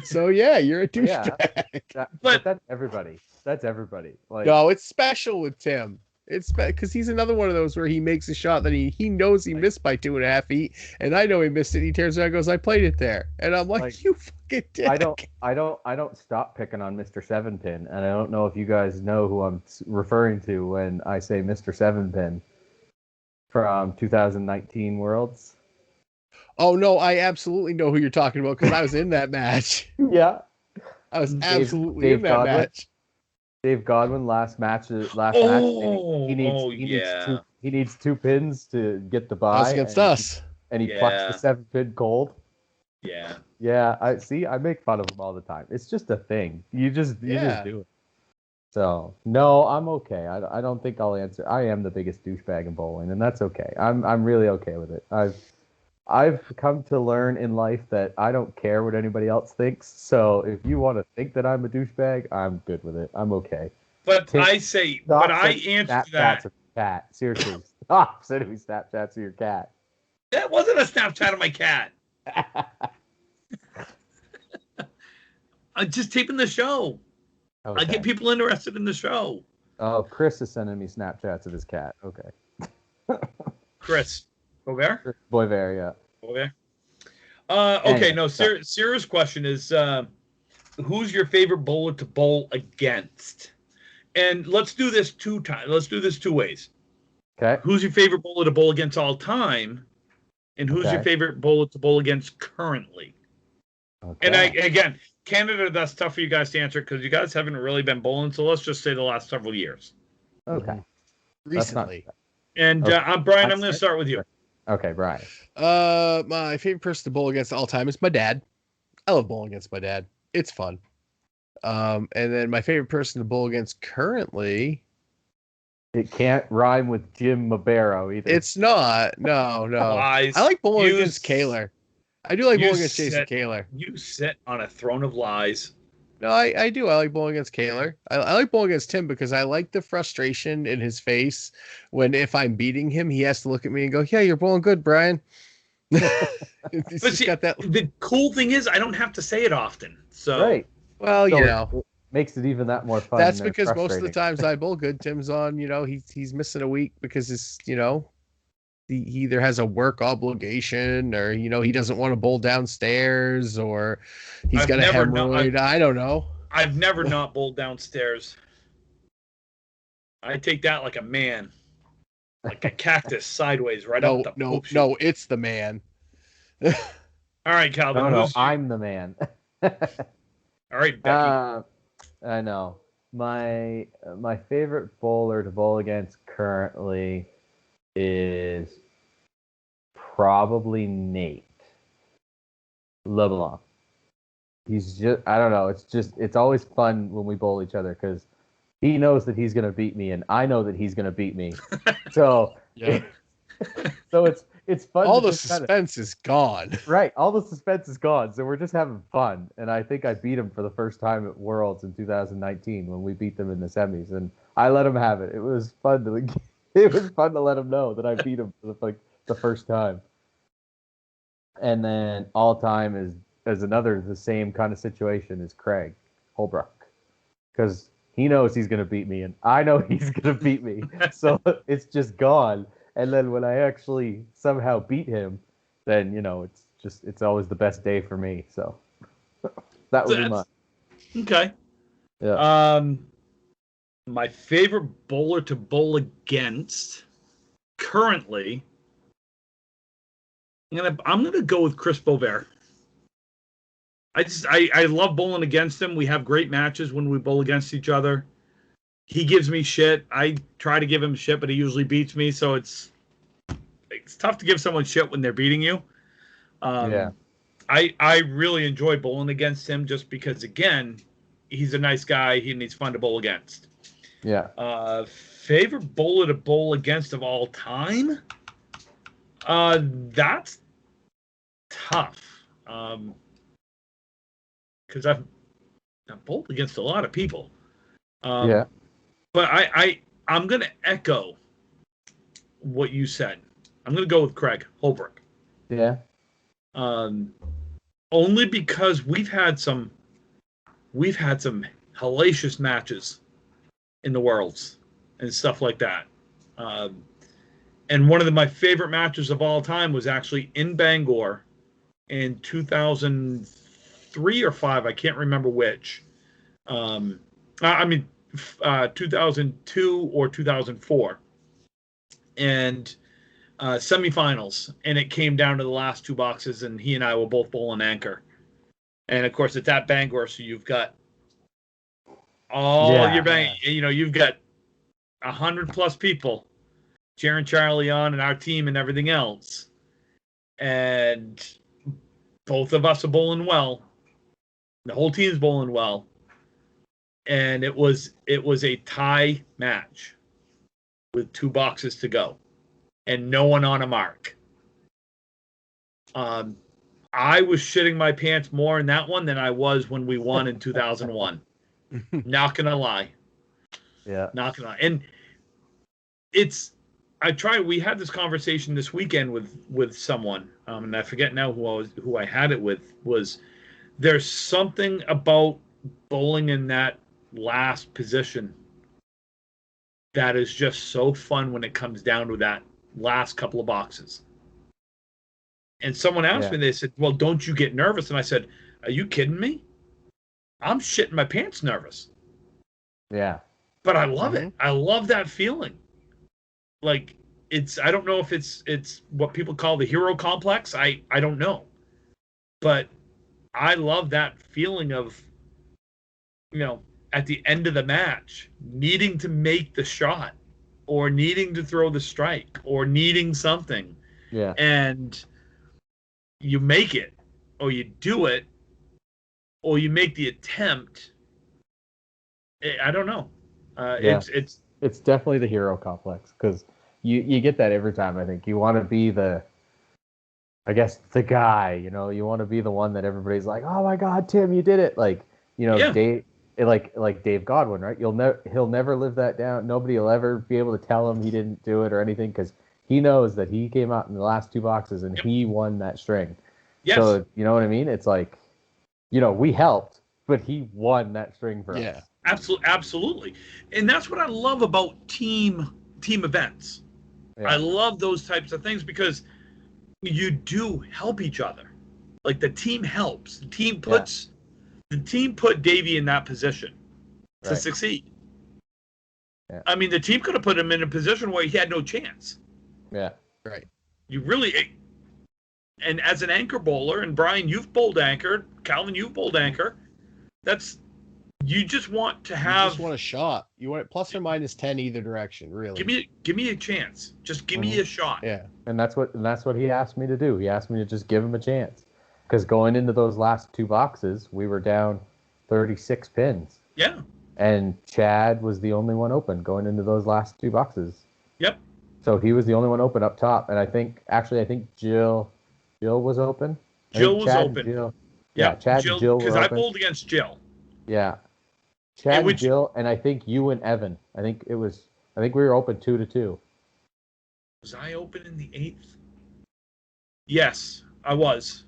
So, yeah, you're a douchebag. But that's everybody. That's everybody. Like, no, it's special with Tim. It's because he's another one of those where he makes a shot that he knows he missed by 2.5 feet, and I know he missed it. He turns around and goes, I played it there. And I'm like, you fucking dick. I don't stop picking on Mr. Seven Pin, and I don't know if you guys know who I'm referring to when I say Mr. Seven Pin from 2019 Worlds. Oh no, I absolutely know who you're talking about because I was in that match. Yeah. I was absolutely in that match. Dave Godwin last match. He needs 2 pins to get the bye. That was against us. And he plucks the 7 pin cold. Yeah. Yeah, I make fun of him all the time. It's just a thing. You just do it. So no, I'm okay. I don't think I'll answer. I am the biggest douchebag in bowling, and that's okay. I'm really okay with it. I've come to learn in life that I don't care what anybody else thinks. So if you want to think that I'm a douchebag, I'm good with it. I'm okay. But Tim, I say, stop but I sending answer Snapchats that. of your cat. Seriously, stop sending me Snapchats of your cat. That wasn't a Snapchat of my cat. I'm just taping the show. Okay. I get people interested in the show. Oh, Chris is sending me Snapchats of his cat. Okay. Chris, over there? Boyver, yeah. Over there. Okay, no, serious question is, who's your favorite bowler to bowl against? And let's do this two ways. Okay. Who's your favorite bowler to bowl against all time? And who's your favorite bowler to bowl against currently? Okay. And again, Canada, that's tough for you guys to answer because you guys haven't really been bowling. So let's just say the last several years. Okay. Recently. And Brian, I'm going to start with you. Okay, Brian. My favorite person to bowl against all time is my dad. I love bowling against my dad. It's fun. And then my favorite person to bowl against currently. It can't rhyme with Jim Mabero either. It's not. No. Lies. I like bowling against Kaler. I do like bowling against Jason Kaler. You sit on a throne of lies. No, I do. I like bowling against Kaler. I like bowling against Tim because I like the frustration in his face when if I'm beating him, he has to look at me and go, "Yeah, you're bowling good, Brian." But see, got that. The cool thing is I don't have to say it often. So right. Well, so you know, it makes it even that more fun. That's because most of the times I bowl good, Tim's on. You know, he's missing a week because it's he either has a work obligation or he doesn't want to bowl downstairs or he's got a hemorrhoid. I don't know. I've never not bowled downstairs. I take that like a man, like a cactus sideways right up the poop chute. No, it's the man. All right, Calvin. No, I'm the man. All right, Becky. I know my favorite bowler to bowl against currently is probably Nate LeBlanc. He's just, I don't know. It's always fun when we bowl each other because he knows that he's going to beat me and I know that he's going to beat me. So, so it's fun. All the suspense is gone. Right. All the suspense is gone. So we're just having fun. And I think I beat him for the first time at Worlds in 2019 when we beat them in the semis. And I let him have it. It was fun to let him know that I beat him for the first time. And then all time is another the same kind of situation as Craig Holbrook. Because he knows he's going to beat me and I know he's going to beat me. So it's just gone. And then when I actually somehow beat him, then, it's always the best day for me. So that would be mine. Okay. Yeah. My favorite bowler to bowl against currently, I'm gonna go with Chris Bover. I love bowling against him. We have great matches when we bowl against each other. He gives me shit. I try to give him shit, but he usually beats me. So it's tough to give someone shit when they're beating you. Yeah. I really enjoy bowling against him just because, again, he's a nice guy and he's fun to bowl against. Yeah. Favorite bowler to bowl against of all time? That's tough. Because I've bowled against a lot of people. Yeah. But I'm going to echo what you said. I'm going to go with Craig Holbrook. Yeah. Only because we've had some hellacious matches in the Worlds and stuff like that. And one of my favorite matches of all time was actually in Bangor in 2003 or 5. I can't remember which. 2002 or 2004. And semifinals. And it came down to the last two boxes, and he and I were both bowling anchor. And, of course, it's at Bangor, so you've got all your bang. You've got 100+ people cheering Charlie on and our team and everything else. And both of us are bowling well. The whole team's bowling well. and it was a tie match with 2 boxes to go and no one on a mark. I was shitting my pants more in that one than I was when we won in 2001. Not gonna lie. Yeah. Not gonna lie. And we had this conversation this weekend with someone, and I forget now who I had it with. Was there's something about bowling in that last position that is just so fun when it comes down to that last couple of boxes. And someone asked me, they said, well, don't you get nervous? And I said, are you kidding me? I'm shitting my pants nervous. Yeah. But I love it. I love that feeling. Like, I don't know if it's what people call the hero complex. I don't know. But I love that feeling of, at the end of the match, needing to make the shot or needing to throw the strike or needing something. Yeah. And you make it, or you do it, or you make the attempt. I don't know. It's definitely the hero complex, because you get that every time. I think you want to be the guy. You want to be the one that everybody's like, oh my God, Tim, you did it! Like, Dave, like Dave Godwin, right? He'll never live that down. Nobody will ever be able to tell him he didn't do it or anything, because he knows that he came out in the last 2 boxes and he won that string. Yes. So, you know what I mean? It's like, we helped, but he won that string for us. Absolutely. And that's what I love about team events. Yeah. I love those types of things because you do help each other. Like, the team helps. The team put Davey in that position to succeed. Yeah. I mean, the team could have put him in a position where he had no chance. Yeah. Right. You really, and as an anchor bowler, and Brian, you've bowled anchor, Calvin, you've bowled anchor. You just want to have. You just want a shot. You want it plus or minus 10 either direction, really. Give me a chance. Just give me a shot. Yeah. And that's what he asked me to do. He asked me to just give him a chance. Because going into those last 2 boxes, we were down 36 pins. Yeah. And Chad was the only one open going into those last 2 boxes. Yep. So he was the only one open up top, and I think Jill was open. Jill was open. Chad and Jill were open. Because I bowled against Jill. Yeah. Chad and Jill, and I think you and Evan. I think we were open 2-2. Was I open in the 8th? Yes, I was.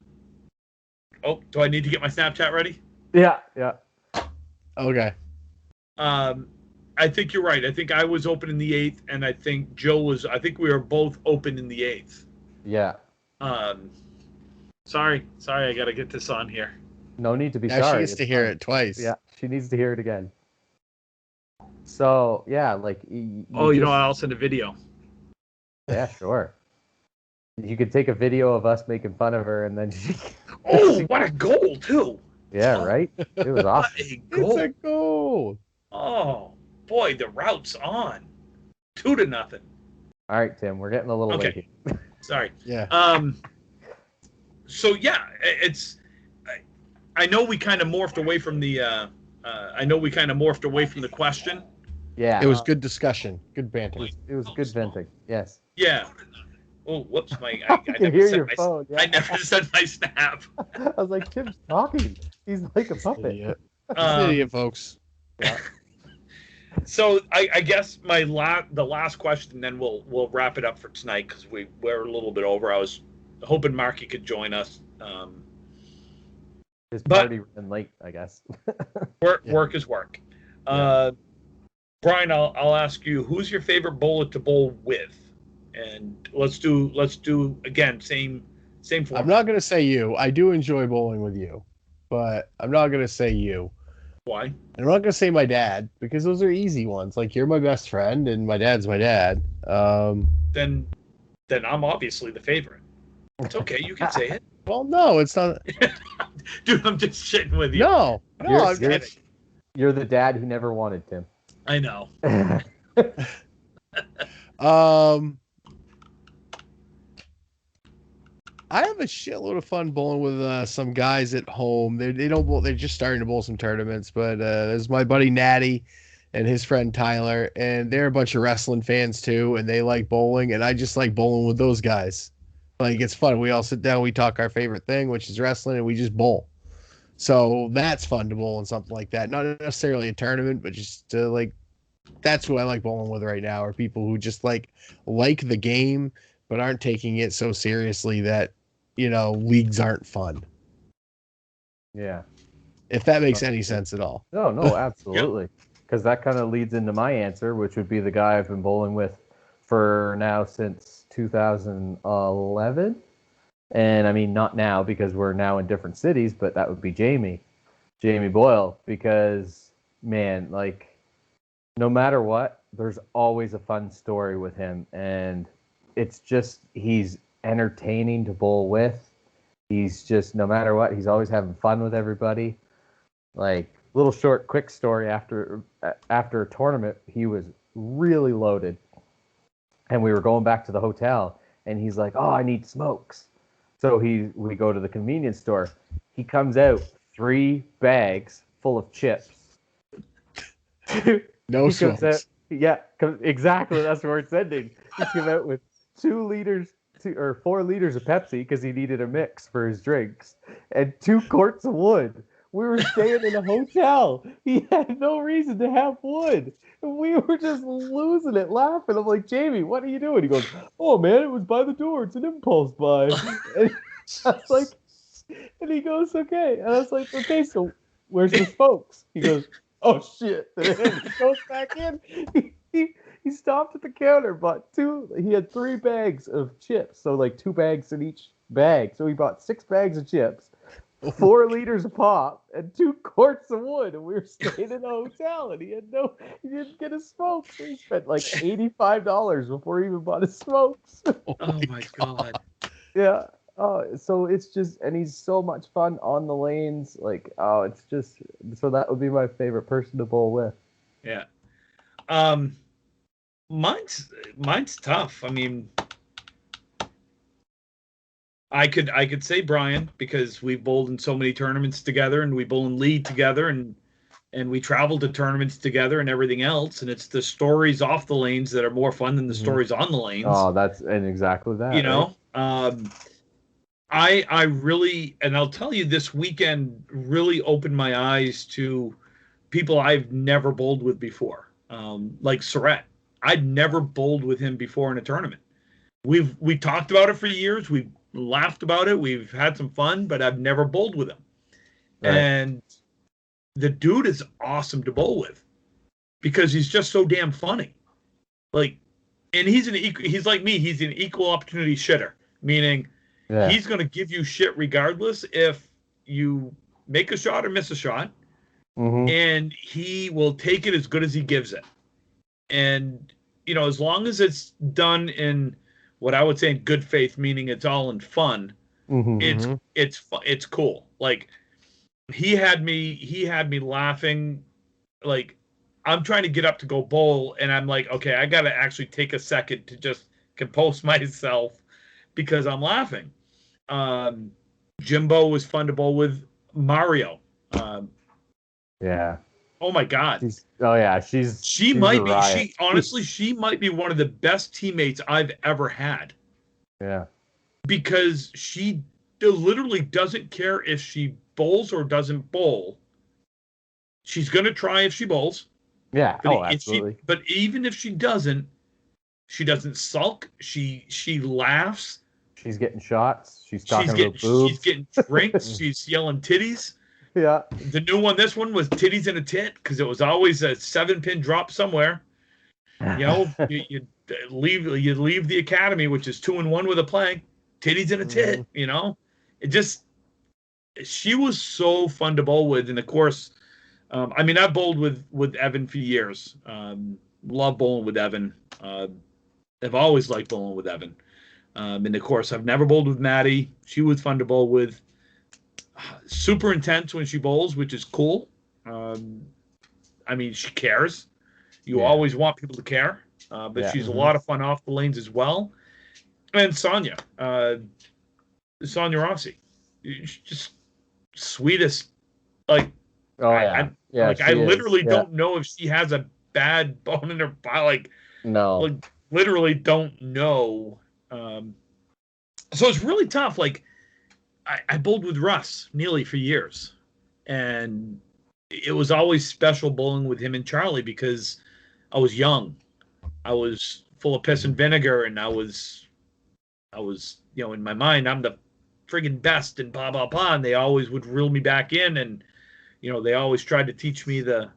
Oh, do I need to get my Snapchat ready? Yeah. Okay. I think you're right. I think I was open in the 8th, and I think Jill was. I think we were both open in the 8th. Yeah. Sorry, I got to get this on here. No need to be now sorry. She needs to hear it twice. Yeah, she needs to hear it again. So yeah, like. I'll send a video. Yeah, sure. You could take a video of us making fun of her, and then she. What a goal too! Yeah, right. It was awesome. It's a goal. Oh boy, the route's on. 2-0. All right, Tim, we're getting a little late here. Sorry. Yeah. So yeah, I know we kind of morphed away from the. Question. Yeah. It was good discussion. Good banter. It was good venting. Yes. Yeah. Oh, whoops! I can hear your phone. Yeah. I never sent my snap. I was like, Tim's talking. He's like a puppet. Idiot. Idiot, folks. Yeah. So I guess the last question, then we'll wrap it up for tonight because we're a little bit over. I was hoping Marky could join us. His party ran late, I guess. Work is work. Brian, I'll ask you, who's your favorite bowler to bowl with? And let's do again, same format. I'm not gonna say you. I do enjoy bowling with you, but I'm not gonna say you. Why? I'm not gonna say my dad because those are easy ones. Like, you're my best friend and my dad's my dad. Then I'm obviously the favorite. It's okay, you can say it. Well, no, it's not. Dude, I'm just shitting with you. No, I'm kidding. You're the dad who never wanted Tim. I know. I have a shitload of fun bowling with some guys at home. They don't bowl, they're just starting to bowl some tournaments, but there's my buddy Natty and his friend Tyler, and they're a bunch of wrestling fans too, and they like bowling, and I just like bowling with those guys. Like it's fun. We all sit down, we talk our favorite thing, which is wrestling, and we just bowl. So that's fun to bowl and something like that. Not necessarily a tournament, but just like that's who I like bowling with right now, are people who just like the game but aren't taking it so seriously that, leagues aren't fun. Yeah. If that makes any sense at all. No, absolutely. Because that kind of leads into my answer, which would be the guy I've been bowling with for now since 2011. And I mean, not now because we're now in different cities, but that would be Jamie Boyle. Because, man, like, no matter what, there's always a fun story with him. And it's just, he's entertaining to bowl with. He's just, no matter what, he's always having fun with everybody. Like, little short, quick story, after a tournament, he was really loaded. And we were going back to the hotel, and he's like, oh, I need smokes. So we go to the convenience store. He comes out 3 bags full of chips. No smokes. Exactly. That's where it's ending. He came out with 4 liters of Pepsi because he needed a mix for his drinks, and 2 quarts of wood. We were staying in a hotel. He had no reason to have wood. And we were just losing it laughing. I'm like, Jamie, what are you doing? He goes, oh, man, it was by the door. It's an impulse buy. And I was like, and he goes, okay. And I was like, okay, so where's the smokes? He goes, oh, shit. And he goes back in. He stopped at the counter, bought 2. He had 3 bags of chips. So like 2 bags in each bag. So he bought 6 bags of chips. 4 liters of pop and 2 quarts of wood, and we were staying in a hotel, and he didn't get a smoke. So he spent like $85 before he even bought his smokes. Oh my god. Yeah. So it's just, and he's so much fun on the lanes. Like, it's just, so that would be my favorite person to bowl with. Yeah. Mine's tough. I mean, I could say Brian, because we bowled in so many tournaments together, and we bowl in league together, and we traveled to tournaments together and everything else. And it's the stories off the lanes that are more fun than the stories on the lanes. Oh, and exactly that. You know, I really, and I'll tell you, this weekend really opened my eyes to people I've never bowled with before. Like Surratt. I'd never bowled with him before in a tournament. We talked about it for years. We've laughed about it. We've had some fun, but I've never bowled with him. Right. And the dude is awesome to bowl with because he's just so damn funny. Like, and he's like me. He's an equal opportunity shitter, meaning he's going to give you shit regardless if you make a shot or miss a shot. Mm-hmm. And he will take it as good as he gives it. And, as long as it's done in what I would say in good faith, meaning it's all in fun, it's cool. Like, he had me laughing. Like, I'm trying to get up to go bowl, and I'm like, okay, I got to actually take a second to just compose myself because I'm laughing. Jimbo was fun to bowl with. Mario. Yeah. Oh my God. She might be one of the best teammates I've ever had. Yeah. Because she literally doesn't care if she bowls or doesn't bowl. She's going to try if she bowls. Yeah. Absolutely. But even if she doesn't sulk. She laughs. She's getting shots. She's talking about boobs. She's getting drinks. She's yelling titties. Yeah. The new one, this one was titties in a tit because it was always a 7-pin drop somewhere. You leave the academy, which is 2-1 with a plank, titties in a tit. It just, she was so fun to bowl with, and of course, I bowled with Evan for years. Love bowling with Evan. I've always liked bowling with Evan. And of course, I've never bowled with Maddie. She was fun to bowl with. Super intense when she bowls, which is cool. She cares. You always want people to care, but she's a lot of fun off the lanes as well. And Sonia, Sonia Rossi. She's just sweetest. Like, Oh yeah, yeah. I she is. literally Yeah. don't know if she has a bad bone in her body. No. Like literally don't know. So it's really tough. Like I bowled with Russ Neely for years, and it was always special bowling with him and Charlie because I was young. I was full of piss and vinegar, and I was, in my mind, I'm the friggin' best, and blah blah blah. And they always would reel me back in, and they always tried to teach me the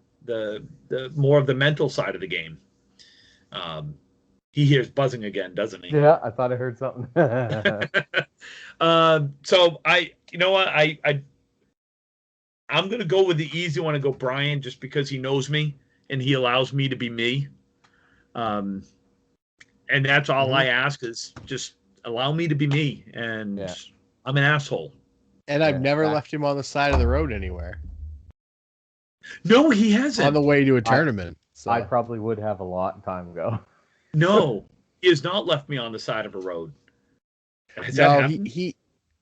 more of the mental side of the game. He hears buzzing again, doesn't he? Yeah, I thought I heard something. So I'm gonna go with the easy one and go Brian, just because he knows me and he allows me to be me. And that's all I ask, is just allow me to be me, and I'm an asshole. And I've never left him on the side of the road anywhere. No, he hasn't. On the way to a tournament. So. I probably would have a long time ago. No, he has not left me on the side of a road. Has no, that happened?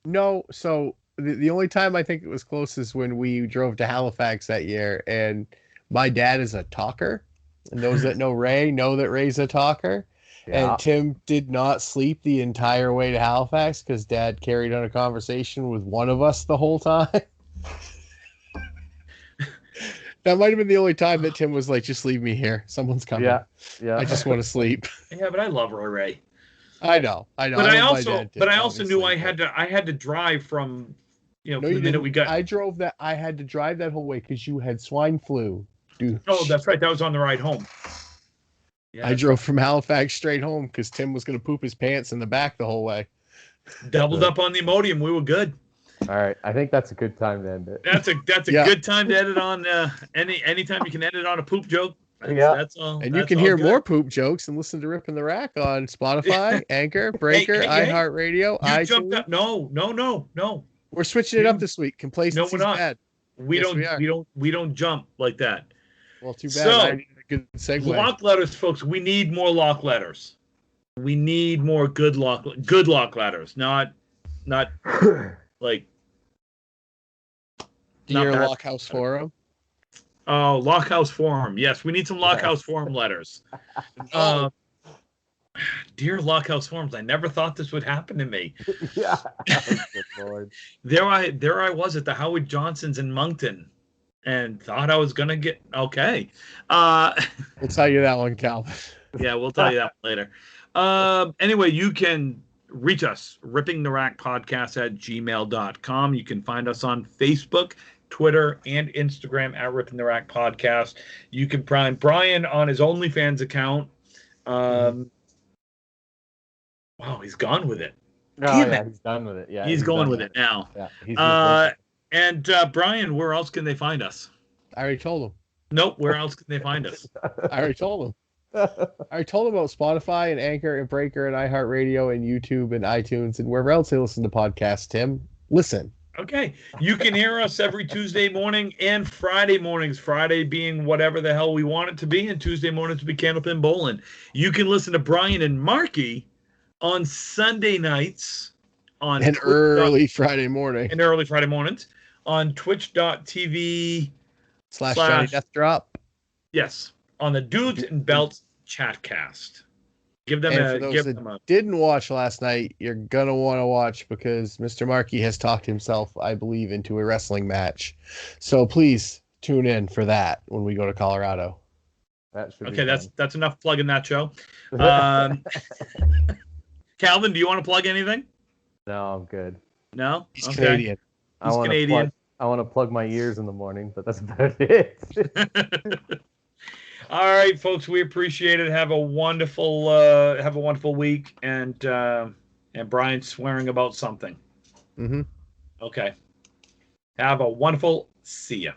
No. So the only time I think it was close is when we drove to Halifax that year, and my dad is a talker. And those that know Ray know that Ray's a talker. Yeah. And Tim did not sleep the entire way to Halifax because Dad carried on a conversation with one of us the whole time. That might have been the only time that Tim was like, just leave me here. Someone's coming. Yeah. I just want to sleep. Yeah, but I love Ray. I know. But I also knew I had to drive from, the minute we got. I had to drive that whole way because you had swine flu. Dude. Oh, that's right. That was on the ride home. Yeah, I drove from Halifax straight home because Tim was going to poop his pants in the back the whole way. Doubled up on the Imodium. We were good. All right, I think that's a good time to end it. That's a good time to edit on anytime you can edit on a poop joke. That's all. And you can hear more poop jokes and listen to Ripping the Rack on Spotify, Anchor, Breaker, iHeartRadio, iTunes. Jumped up. No. We're switching it up this week. Complacency's bad. We don't jump like that. Well, too bad. So, I need a good segue. Lock letters, folks. We need more lock letters. We need more good lock letters. Not like Dear Lockhouse Forum. Oh, Lockhouse Forum. Yes, we need some Lockhouse Forum letters. Dear Lockhouse Forums, I never thought this would happen to me. Yeah. Good Lord. There I was at the Howard Johnson's in Moncton and thought I was going to get okay. We'll tell you that one, Calvin. Yeah, we'll tell you that later. Anyway, you can reach us, rippingtherackpodcast@gmail.com. You can find us on Facebook, Twitter, and Instagram at Ripping the Rack Podcast. You can find Brian on his OnlyFans account. Wow, he's gone with it. He's done with it. Yeah, he's going with it now. Yeah, and Brian, where else can they find us? I already told him. Nope, where else can they find us? I already told him. I already told him about Spotify and Anchor and Breaker and iHeartRadio and YouTube and iTunes and wherever else they listen to podcasts, Tim. Listen. Okay. You can hear us every Tuesday morning and Friday mornings. Friday being whatever the hell we want it to be, and Tuesday mornings to be Candlepin Bowling. You can listen to Brian and Marky on Sunday nights on and early Friday morning. And early Friday mornings on twitch.tv / Johnny Death Drop. Yes. On the Dudes and Belts Chatcast. Give them a didn't watch last night, you're gonna want to watch because Mr. Markey has talked himself, I believe, into a wrestling match. So please tune in for that when we go to Colorado. That should be fun. That's enough plugging that show. Calvin, do you want to plug anything? No, I'm good. No? He's Canadian. He's Canadian. I want to plug my ears in the morning, but that's about it. All right, folks, we appreciate it. Have a wonderful week, and Brian's swearing about something. Mm-hmm. Okay. Have a wonderful. See ya.